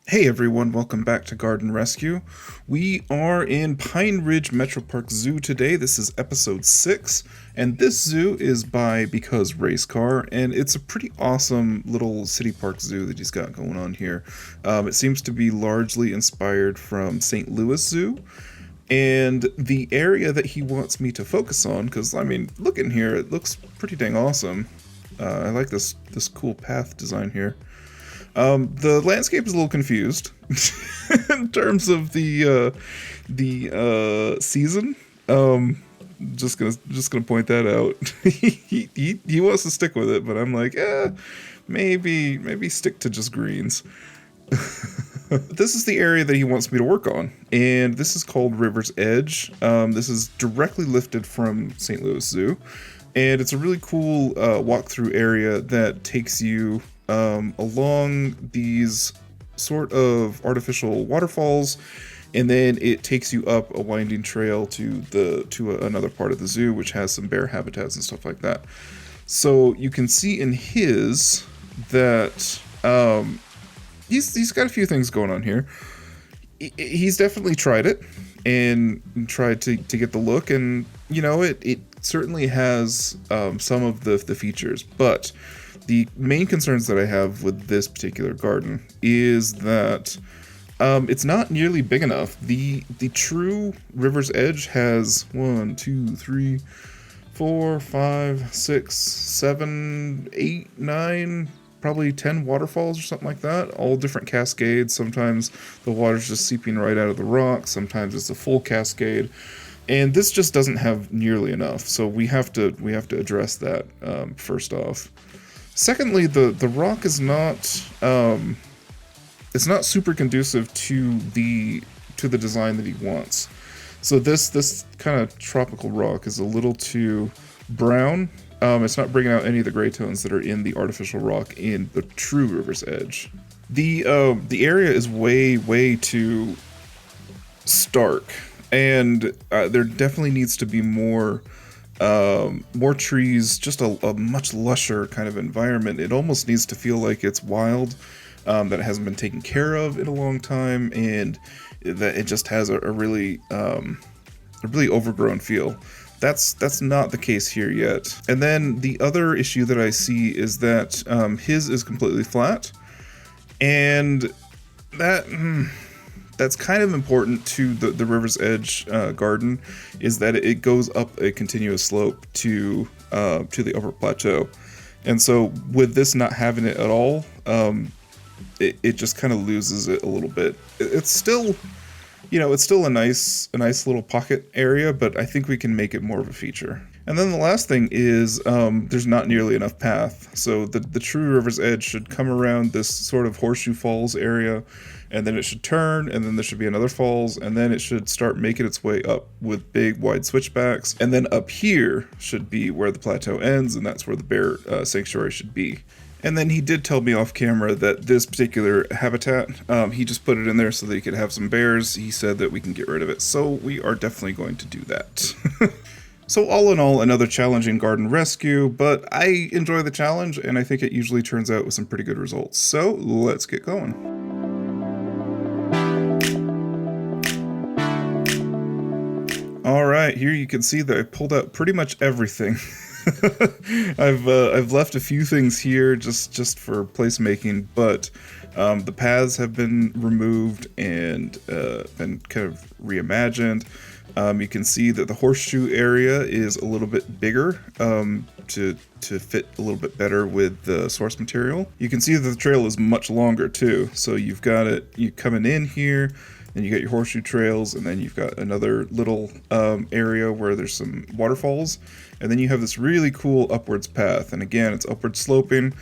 Hey everyone, welcome back to Garden Rescue. We are in Pine Ridge Metropark Zoo today. This is episode 6, and this zoo is by Because Race Car, and it's a pretty awesome little city park zoo that he's got going on here. It seems to be largely inspired from St. Louis Zoo, and the area that he wants me to focus on, because I mean, look in here, it looks pretty dang awesome. I like this cool path design here. The landscape is a little confused in terms of the season. Just gonna point that out. He wants to stick with it, but I'm like, maybe stick to just greens. This is the area that he wants me to work on, and this is called River's Edge. This is directly lifted from St. Louis Zoo, and it's a really cool walkthrough area that takes you along these sort of artificial waterfalls, and then it takes you up a winding trail to another part of the zoo, which has some bear habitats and stuff like that. So you can see in his that he's got a few things going on here. He's definitely tried it and tried to get the look, and you know it certainly has some of the features, but the main concerns that I have with this particular garden is that it's not nearly big enough. The true River's Edge has 1, 2, 3, 4, 5, 6, 7, 8, 9, probably 10 waterfalls or something like that, all different cascades. Sometimes the water's just seeping right out of the rock, sometimes it's a full cascade, and this just doesn't have nearly enough. So we have to address that first off. Secondly, the rock is not it's not super conducive to the design that he wants. So this kind of tropical rock is a little too brown. It's not bringing out any of the gray tones that are in the artificial rock in the true River's Edge. The area is way too stark, and there definitely needs to be more trees, just a much lusher kind of environment. It almost needs to feel like it's wild, that it hasn't been taken care of in a long time, and that it just has a really overgrown feel. That's not the case here yet. And then the other issue that I see is that his is completely flat, and that's kind of important to the River's Edge garden, is that it goes up a continuous slope to the upper plateau. And so with this not having it at all, it just kind of loses it a little bit. It's still, it's still a nice little pocket area, but I think we can make it more of a feature. And then the last thing is there's not nearly enough path. So the true River's Edge should come around this sort of horseshoe falls area, and then it should turn, and then there should be another falls, and then it should start making its way up with big wide switchbacks, and then up here should be where the plateau ends, and that's where the bear sanctuary should be. And then he did tell me off camera that this particular habitat, he just put it in there so that he could have some bears. He said that we can get rid of it, so we are definitely going to do that. So all in all, another challenging garden rescue, but I enjoy the challenge, and I think it usually turns out with some pretty good results. So let's get going. All right, here you can see that I pulled out pretty much everything. I've left a few things here just for placemaking, but the paths have been removed and been kind of reimagined. You can see that the horseshoe area is a little bit bigger to fit a little bit better with the source material. You can see that the trail is much longer too. So you coming in here, then you got your horseshoe trails, and then you've got another little area where there's some waterfalls, and then you have this really cool upwards path. And again, it's upward sloping.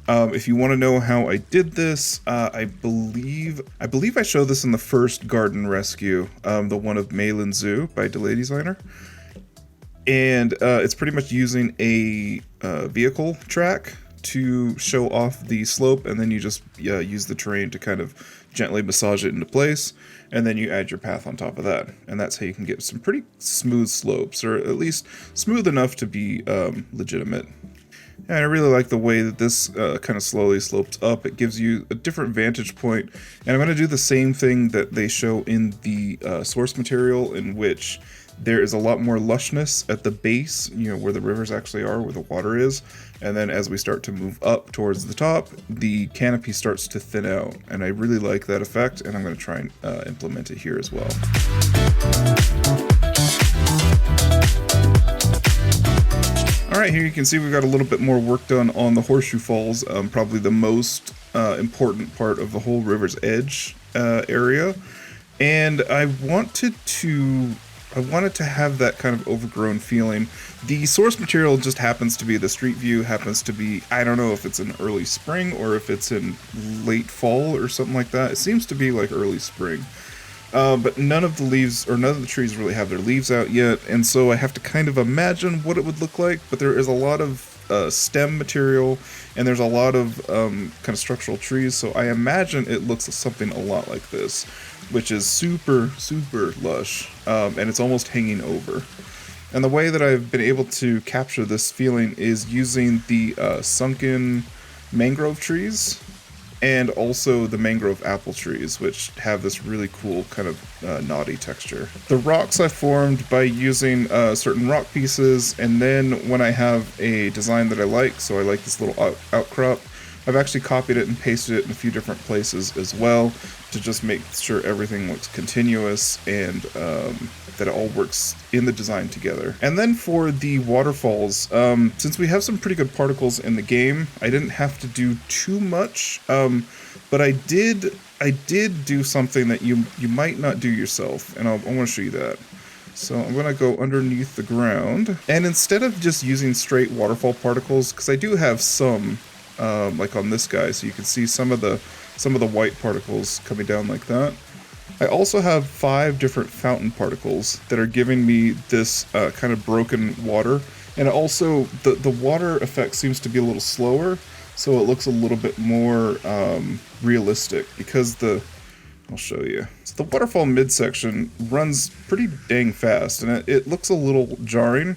If you want to know how I did this, I believe I showed this in the first garden rescue, the one of Mayland Zoo by Delay Designer. And it's pretty much using a vehicle track to show off the slope, and then you just use the terrain to kind of gently massage it into place, and then you add your path on top of that. And that's how you can get some pretty smooth slopes, or at least smooth enough to be legitimate. And I really like the way that this kind of slowly slopes up. It gives you a different vantage point. And I'm going to do the same thing that they show in the source material, in which there is a lot more lushness at the base, you know, where the rivers actually are, where the water is. And then as we start to move up towards the top, the canopy starts to thin out. And I really like that effect, and I'm going to try and implement it here as well. Alright, here you can see we've got a little bit more work done on the Horseshoe Falls, probably the most important part of the whole river's edge area. And I wanted to have that kind of overgrown feeling. The source material just happens to be, the street view happens to be, I don't know if it's in early spring or if it's in late fall or something like that. It seems to be like early spring. But none of the leaves, or none of the trees really have their leaves out yet, and so I have to kind of imagine what it would look like. But there is a lot of stem material, and there's a lot of kind of structural trees, so I imagine it looks something a lot like this, which is super, super lush, and it's almost hanging over. And the way that I've been able to capture this feeling is using the sunken mangrove trees, and also the mangrove apple trees, which have this really cool kind of knotty texture. The rocks I formed by using certain rock pieces, and then when I have a design that I like, so I like this little outcrop, I've actually copied it and pasted it in a few different places as well, to just make sure everything looks continuous and that it all works in the design together. And then for the waterfalls, since we have some pretty good particles in the game, I didn't have to do too much, but I did do something that you might not do yourself, and I want to show you that. So I'm going to go underneath the ground, and instead of just using straight waterfall particles, because I do have some, like on this guy, so you can see some of the white particles coming down like that. I also have 5 different fountain particles that are giving me this kind of broken water, and also the water effect seems to be a little slower, so it looks a little bit more realistic, because I'll show you. So the waterfall midsection runs pretty dang fast, and it looks a little jarring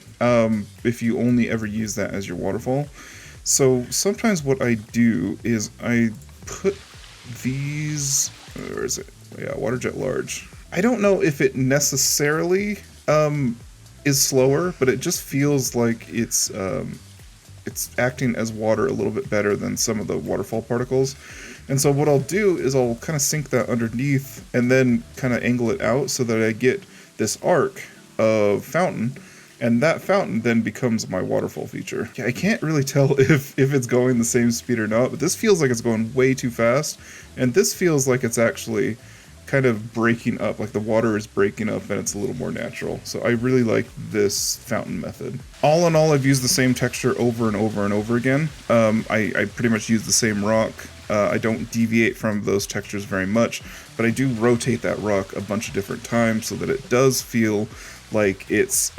if you only ever use that as your waterfall. So sometimes what I do is I put these, where is it? Yeah, water jet large. I don't know if it necessarily is slower, but it just feels like it's acting as water a little bit better than some of the waterfall particles. And so what I'll do is I'll kind of sink that underneath and then kind of angle it out so that I get this arc of fountain. And that fountain then becomes my waterfall feature. Yeah, I can't really tell if it's going the same speed or not, but this feels like it's going way too fast. And this feels like it's actually kind of breaking up, like the water is breaking up and it's a little more natural. So I really like this fountain method. All in all, I've used the same texture over and over and over again. I pretty much use the same rock. I don't deviate from those textures very much, but I do rotate that rock a bunch of different times so that it does feel like it's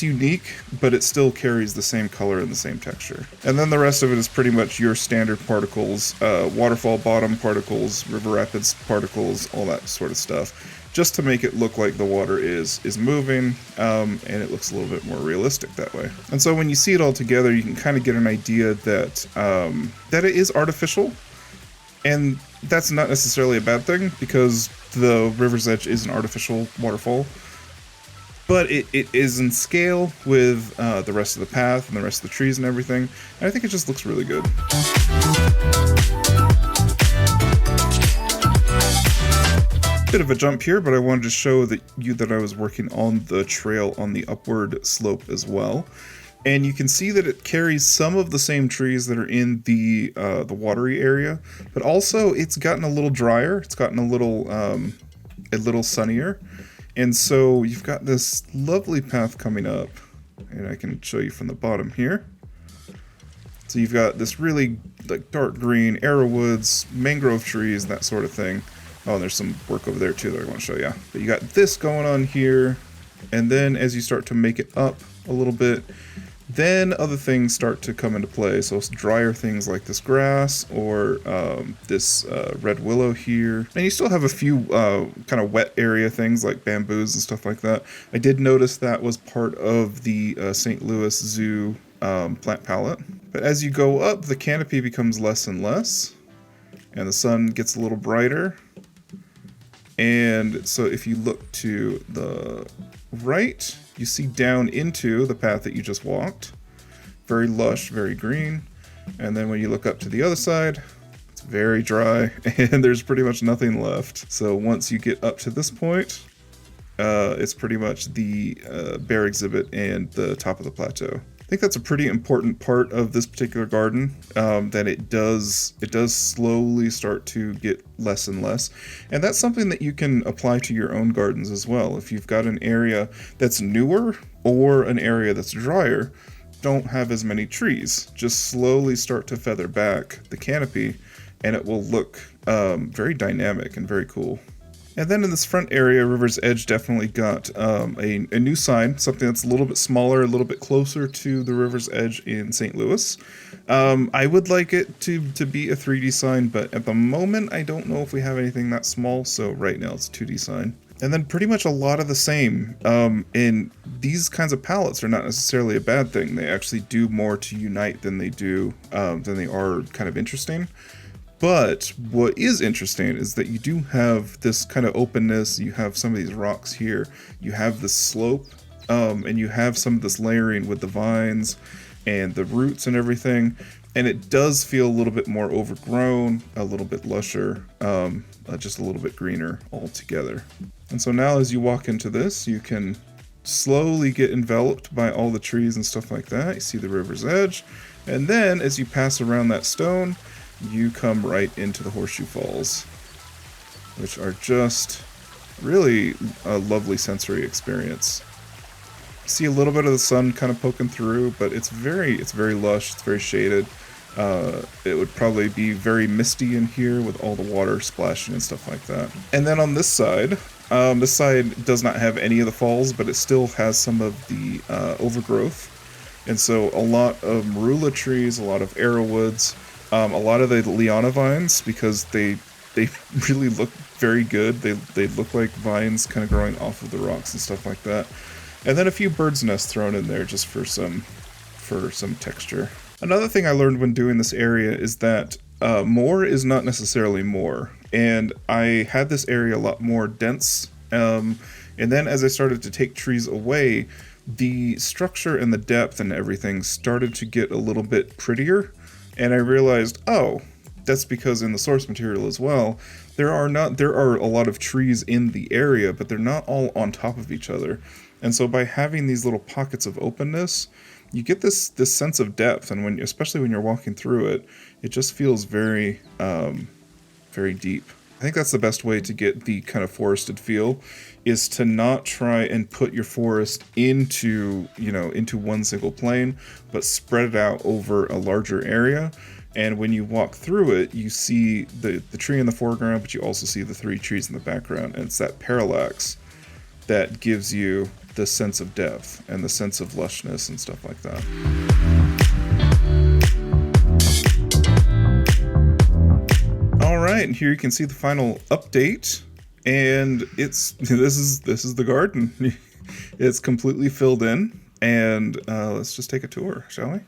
unique, but it still carries the same color and the same texture. And then the rest of it is pretty much your standard particles, waterfall bottom particles, river rapids particles, all that sort of stuff, just to make it look like the water is moving, and it looks a little bit more realistic that way. And so when you see it all together, you can kind of get an idea that that it is artificial, and that's not necessarily a bad thing, because the river's edge is an artificial waterfall. But it is in scale with the rest of the path and the rest of the trees and everything, and I think it just looks really good. Bit of a jump here, but I wanted to show that I was working on the trail on the upward slope as well. And you can see that it carries some of the same trees that are in the watery area, but also it's gotten a little drier. It's gotten a little sunnier. And so you've got this lovely path coming up, and I can show you from the bottom here. So you've got this really like dark green arrowwoods, mangrove trees, that sort of thing. Oh, and there's some work over there too that I want to show you. But you got this going on here, and then as you start to make it up a little bit, then other things start to come into play. So it's drier things like this grass or this red willow here. And you still have a few kind of wet area things like bamboos and stuff like that. I did notice that was part of the St. Louis Zoo plant palette. But as you go up, the canopy becomes less and less, and the sun gets a little brighter. And so if you look to the right, you see down into the path that you just walked. Very lush, very green. And then when you look up to the other side, it's very dry, and there's pretty much nothing left. So once you get up to this point, it's pretty much the bear exhibit and the top of the plateau. I think that's a pretty important part of this particular garden, that it does slowly start to get less and less. And that's something that you can apply to your own gardens as well. If you've got an area that's newer or an area that's drier, don't have as many trees. Just slowly start to feather back the canopy, and it will look very dynamic and very cool. And then in this front area, River's Edge definitely got a new sign, something that's a little bit smaller, a little bit closer to the River's Edge in St. Louis. I would like it to be a 3D sign, but at the moment, I don't know if we have anything that small, so right now it's a 2D sign. And then pretty much a lot of the same. And these kinds of palettes are not necessarily a bad thing. They actually do more to unite than they are kind of interesting. But what is interesting is that you do have this kind of openness. You have some of these rocks here. You have this slope, and you have some of this layering with the vines and the roots and everything. And it does feel a little bit more overgrown, a little bit lusher, just a little bit greener altogether. And so now as you walk into this, you can slowly get enveloped by all the trees and stuff like that. You see the river's edge. And then as you pass around that stone, you come right into the Horseshoe Falls, which are just really a lovely sensory experience. See a little bit of the sun kind of poking through, but it's very lush, it's very shaded. It would probably be very misty in here with all the water splashing and stuff like that. And then on this side does not have any of the falls, but it still has some of the overgrowth. And so a lot of marula trees, a lot of arrowwoods, a lot of the liana vines, because they really look very good. They look like vines kind of growing off of the rocks and stuff like that. And then a few bird's nests thrown in there just for some texture. Another thing I learned when doing this area is that more is not necessarily more. And I had this area a lot more dense. And then as I started to take trees away, the structure and the depth and everything started to get a little bit prettier. And I realized, oh, that's because in the source material as well, there are a lot of trees in the area, but they're not all on top of each other. And so by having these little pockets of openness, you get this sense of depth, and especially when you're walking through it, it just feels very, very deep. I think that's the best way to get the kind of forested feel, is to not try and put your forest into one single plane, but spread it out over a larger area. And when you walk through it, you see the tree in the foreground, but you also see the three trees in the background. And it's that parallax that gives you the sense of depth and the sense of lushness and stuff like that. All right, and here you can see the final update, and this is the garden. It's completely filled in, and let's just take a tour, shall we?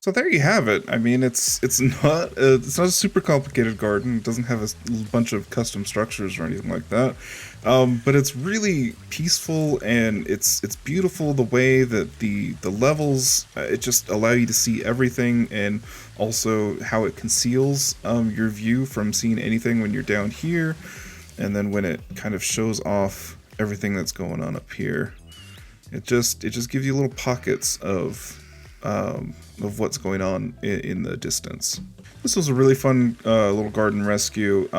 So there you have it. I mean, it's not a super complicated garden. It doesn't have a bunch of custom structures or anything like that. But it's really peaceful, and it's beautiful the way that the levels it just allow you to see everything, and also how it conceals your view from seeing anything when you're down here, and then when it kind of shows off everything that's going on up here. It just gives you little pockets of what's going on in the distance. This was a really fun little garden rescue.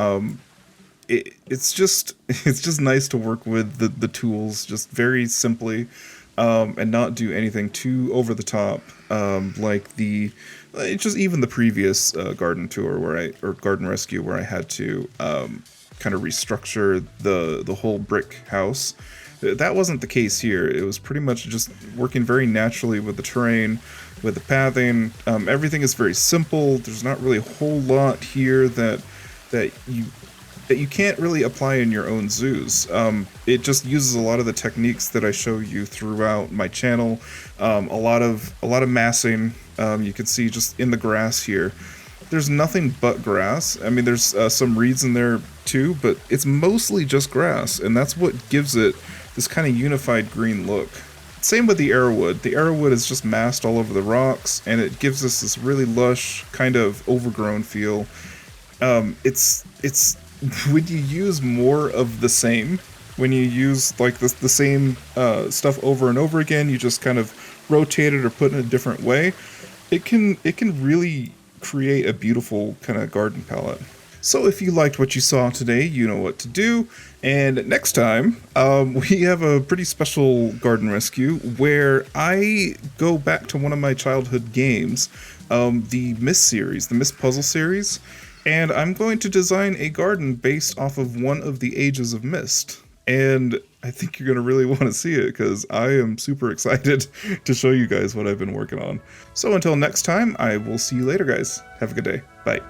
It's just it's just nice to work with the tools just very simply, and not do anything too over the top, like it's just even the previous garden tour or garden rescue where I had to kind of restructure the whole brick house. That wasn't the case here. It was pretty much just working very naturally with the terrain, with the pathing. Everything is very simple. There's not really a whole lot here that you can't really apply in your own zoos. It just uses a lot of the techniques that I show you throughout my channel. A lot of massing. You can see just in the grass here. There's nothing but grass. I mean, there's some reeds in there too, but it's mostly just grass, and that's what gives it this kind of unified green look. Same with the arrowwood. The arrowwood is just massed all over the rocks, and it gives us this really lush, kind of overgrown feel. It's when you use more of the same, when you use like the same stuff over and over again, you just kind of rotate it or put it in a different way. It can really create a beautiful kind of garden palette. So if you liked what you saw today, you know what to do. And next time, we have a pretty special garden rescue where I go back to one of my childhood games, the Myst series, the Myst puzzle series, and I'm going to design a garden based off of one of the ages of Myst. And I think you're going to really want to see it because I am super excited to show you guys what I've been working on. So until next time, I will see you later, guys. Have a good day. Bye.